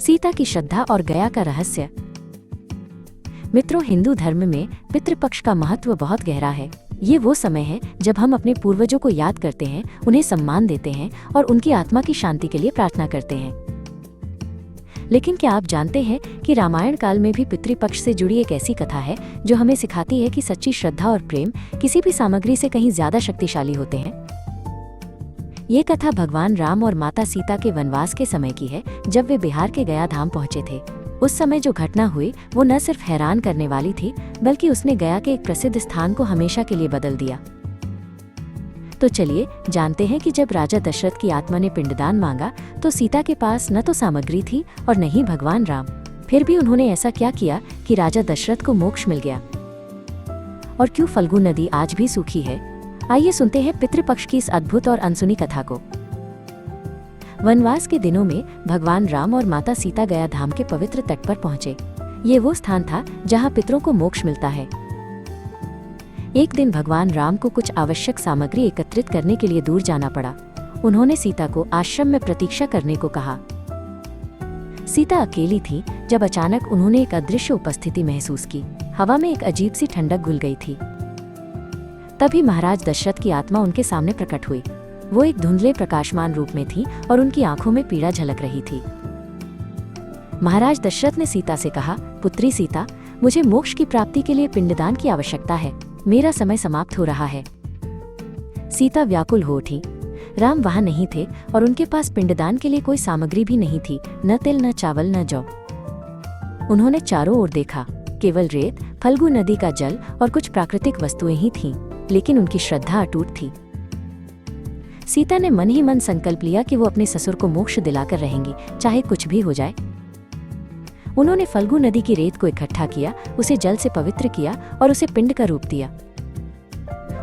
सीता की श्रद्धा और गया का रहस्य। मित्रों, हिंदू धर्म में पितृपक्ष का महत्व बहुत गहरा है। ये वो समय है जब हम अपने पूर्वजों को याद करते हैं, उन्हें सम्मान देते हैं और उनकी आत्मा की शांति के लिए प्रार्थना करते हैं। लेकिन क्या आप जानते हैं कि रामायण काल में भी पितृपक्ष से जुड़ी एक ऐसी कथा है जो हमें सिखाती है कि सच्ची श्रद्धा और प्रेम किसी भी सामग्री से कहीं ज्यादा शक्तिशाली होते हैं। ये कथा भगवान राम और माता सीता के वनवास के समय की है, जब वे बिहार के गया धाम पहुंचे थे। उस समय जो घटना हुई वो न सिर्फ हैरान करने वाली थी, बल्कि उसने गया के एक प्रसिद्ध स्थान को हमेशा के लिए बदल दिया। तो चलिए जानते हैं कि जब राजा दशरथ की आत्मा ने पिंडदान मांगा तो सीता के पास न तो सामग्री थी और न ही भगवान राम। फिर भी उन्होंने ऐसा क्या किया कि राजा दशरथ को मोक्ष मिल गया। और क्यों फल्गु नदी आज भी सूखी है, आइए सुनते हैं पितृपक्ष की इस अद्भुत और अनसुनी कथा को। वनवास के दिनों में भगवान राम और माता सीता गया धाम के पवित्र तट पर पहुंचे। ये वो स्थान था जहां पितरों को मोक्ष मिलता है। एक दिन भगवान राम को कुछ आवश्यक सामग्री एकत्रित करने के लिए दूर जाना पड़ा। उन्होंने सीता को आश्रम में प्रतीक्षा करने को कहा। सीता अकेली थी जब अचानक उन्होंने एक अदृश्य उपस्थिति महसूस की। हवा में एक अजीब सी ठंडक घुल गई थी। तभी महाराज दशरथ की आत्मा उनके सामने प्रकट हुई। वो एक धुंधले प्रकाशमान रूप में थी और उनकी आंखों में पीड़ा झलक रही थी। महाराज दशरथ ने सीता से कहा, पुत्री सीता, मुझे मोक्ष की प्राप्ति के लिए पिंडदान की आवश्यकता है। मेरा समय समाप्त हो रहा है। सीता व्याकुल हो उठी। राम वहां नहीं थे और उनके पास पिंडदान के लिए कोई सामग्री भी नहीं थी, न तिल, न चावल, न जौ। उन्होंने चारों ओर देखा। केवल रेत, फल्गु नदी का जल और कुछ प्राकृतिक वस्तुएं ही थीं, लेकिन उनकी श्रद्धा अटूट थी। सीता ने मन ही मन संकल्प लिया कि वो अपने ससुर को मोक्ष दिलाकर रहेंगी, चाहे कुछ भी हो जाए। उन्होंने फल्गु नदी की रेत को इकट्ठा किया, उसे जल से पवित्र किया और उसे पिंड का रूप दिया।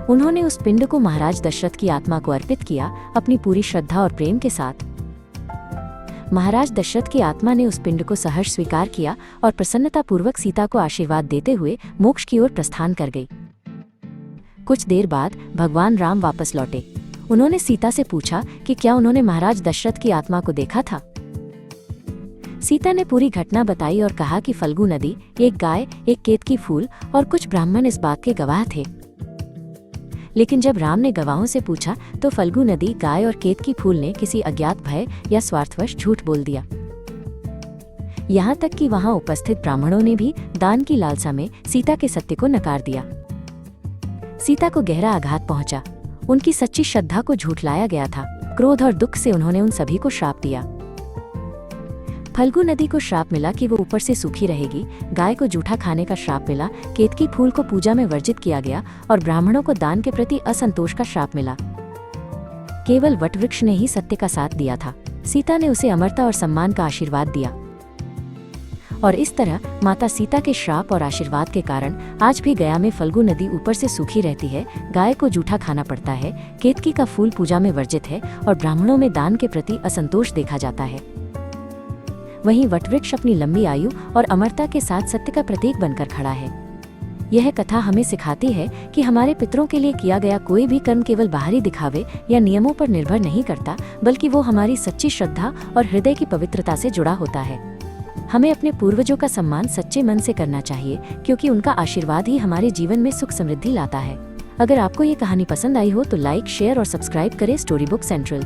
उन्होंने उस पिंड को महाराज दशरथ की आत्मा को अर्पित किया, अपनी पूरी श्रद्धा और प्रेम के साथ। महाराज दशरथ की आत्मा ने उस पिंड को सहर्ष स्वीकार किया और प्रसन्नतापूर्वक सीता को आशीर्वाद देते हुए मोक्ष की ओर प्रस्थान कर गई। कुछ देर बाद भगवान राम वापस लौटे। उन्होंने सीता से पूछा कि क्या उन्होंने महाराज दशरथ की आत्मा को देखा था। सीता ने पूरी घटना बताई और कहा कि फल्गु नदी, एक गाय, एक केतकी फूल और कुछ ब्राह्मण इस बात के गवाह थे। लेकिन जब राम ने गवाहों से पूछा तो फल्गु नदी, गाय और केतकी फूल ने किसी अज्ञात भय या स्वार्थवश झूठ बोल दिया। यहाँ तक कि वहां उपस्थित ब्राह्मणों ने भी दान की लालसा में सीता के सत्य को नकार दिया। सीता को गहरा आघात पहुंचा। उनकी सच्ची श्रद्धा को झूठलाया गया था। क्रोध और दुख से उन्होंने उन सभी को श्राप दिया। फल्गु नदी को श्राप मिला कि वो ऊपर से सूखी रहेगी, गाय को जूठा खाने का श्राप मिला, केतकी फूल को पूजा में वर्जित किया गया और ब्राह्मणों को दान के प्रति असंतोष का श्राप मिला। केवल वटवृक्ष ने ही सत्य का साथ दिया था। सीता ने उसे अमरता और सम्मान का आशीर्वाद दिया। और इस तरह माता सीता के श्राप और आशीर्वाद के कारण आज भी गया में फल्गु नदी ऊपर से सूखी रहती है, गाय को जूठा खाना पड़ता है, केतकी का फूल पूजा में वर्जित है और ब्राह्मणों में दान के प्रति असंतोष देखा जाता है। वहीं वटवृक्ष अपनी लंबी आयु और अमरता के साथ सत्य का प्रतीक बनकर खड़ा है। यह कथा हमें सिखाती है कि हमारे पितरों के लिए किया गया कोई भी कर्म केवल बाहरी दिखावे या नियमों पर निर्भर नहीं करता, बल्कि वो हमारी सच्ची श्रद्धा और हृदय की पवित्रता से जुड़ा होता है। हमें अपने पूर्वजों का सम्मान सच्चे मन से करना चाहिए, क्योंकि उनका आशीर्वाद ही हमारे जीवन में सुख समृद्धि लाता है। अगर आपको ये कहानी पसंद आई हो तो लाइक, शेयर और सब्सक्राइब करें स्टोरी बुक सेंट्रल।